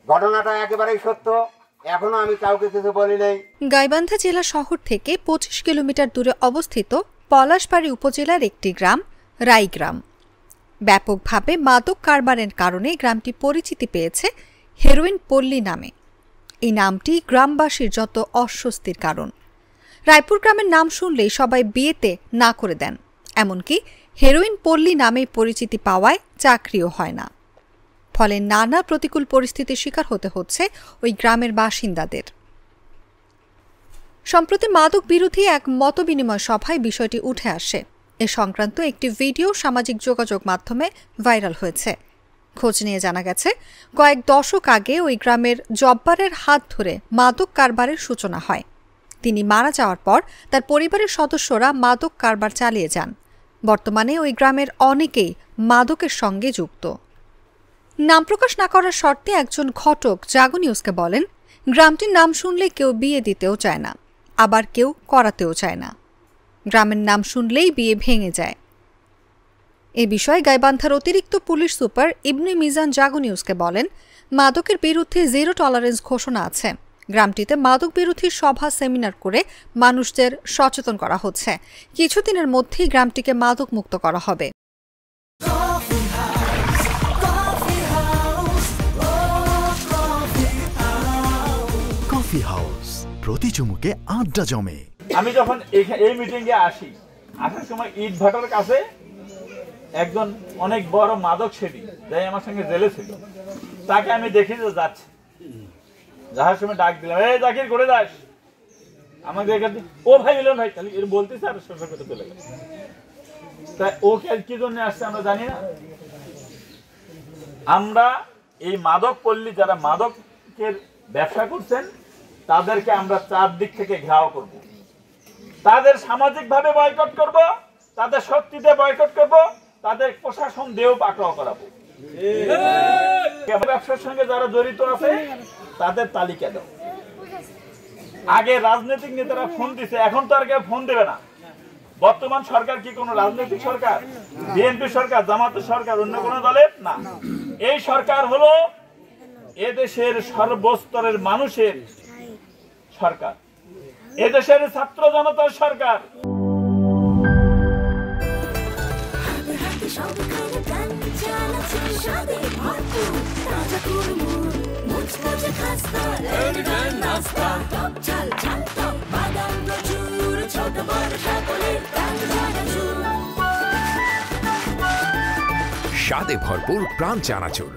ঘটনাটা একেবারেই সত্য। এখনো আমি কাউকে কিছু বলি নাই। গাইবান্ধা জেলা শহর থেকে ২৫ কিলোমিটার দূরে অবস্থিত পলাশবাড়ী উপজেলার একটি গ্রাম রাইগ্রাম। ব্যাপকভাবে মাদক কারবারের কারণে গ্রামটি পরিচিতি পেয়েছে হেরোইন পল্লী নামে। এই নামটি গ্রামবাসীর যত অস্বস্তির কারণ। রায়পুর গ্রামের নাম শুনলেই সবাই বিয়েতে না করে দেন, এমনকি হেরোইন পল্লী নামে পরিচিতি পাওয়ায় চাকরিও হয় না। ফলে নানা প্রতিকূল পরিস্থিতির শিকার হতে হচ্ছে ওই গ্রামের বাসিন্দাদের। সম্প্রতি মাদক বিরোধী এক মতবিনিময় সভায় বিষয়টি উঠে আসে। এ সংক্রান্ত একটি ভিডিও সামাজিক যোগাযোগ মাধ্যমে ভাইরাল হয়েছে। খোঁজ নিয়ে জানা গেছে, কয়েক দশক আগে ওই গ্রামের জব্বারের হাত ধরে মাদক কারবারের সূচনা হয়। তিনি মারা যাওয়ার পর তার পরিবারের সদস্যরা মাদক কারবার চালিয়ে যান। বর্তমানে ওই গ্রামের অনেকেই মাদকের সঙ্গে যুক্ত। নাম প্রকাশ না করার শর্তে একজন ঘটক জাগো নিউজকে বলেন, গ্রামটির নাম শুনলে কেউ বিয়ে দিতেও চায় না, আবার কেউ করাতেও চায় না। গ্রামের নাম শুনলেই বিয়ে ভেঙে যায়। এ বিষয়ে গাইবান্ধার অতিরিক্ত পুলিশ সুপার ইবনে মিজান জাগো নিউজকে বলেন, মাদকের বিরুদ্ধে জিরো টলারেন্স ঘোষণা আছে। গ্রামটিতে মাদক বিরোধী সভা সেমিনার করে মানুষদের সচেতন করা হচ্ছে। কিছুদিনের মধ্যেই গ্রামটিকে মাদক মুক্ত করা হবে। কফি হাউস, প্রতি চুমুকে আড্ডা জমে। আমি যখন এই মিটিংয়ে আসি, আসার সময় ইট ভাটার কাছে একজন অনেক বড় মাদক সেবী যাই আমার সঙ্গে জেলে ছিল, তাকে আমি দেখি যে যাচ্ছে, যাওয়ার সময় ডাক দিলাম, এই জাকির করে যাস আমাকে দেখাতে। ও ভাই মিলন ভাই, তাহলে এর বলতেছে আর শ্বশুর করে চলে গেল। তাই ওকে কি জন্য আসছে আমরা জানি না। আমরা এই মাদক পল্লী যারা মাদকের ব্যবসা করছেন তাদেরকে আমরা চারদিক থেকে ঘেরাও করব, তাদের সামাজিক ভাবে বয়কট করব, তাদের শক্তিতে বয়কট করব, তাদের প্রশাসন দিয়েও পাকড়াও করাবো। ব্যবসার সঙ্গে যারা জড়িত আছে তাদের তালিকা দাও। আগে রাজনৈতিক নেতারা ফোন দিছে, এখন তো আর কেউ ফোন দেবে না। বর্তমান সরকার কি কোনো রাজনৈতিক সরকার? বিএনপি সরকার, জামাতের সরকার, অন্য কোনো দলের না। এই সরকার হলো এদেশের সর্বস্তরের মানুষের সরকার, এদেশের ছাত্র জনতার সরকার। স্বাদে ভরপুর প্রাণ চানাচুর।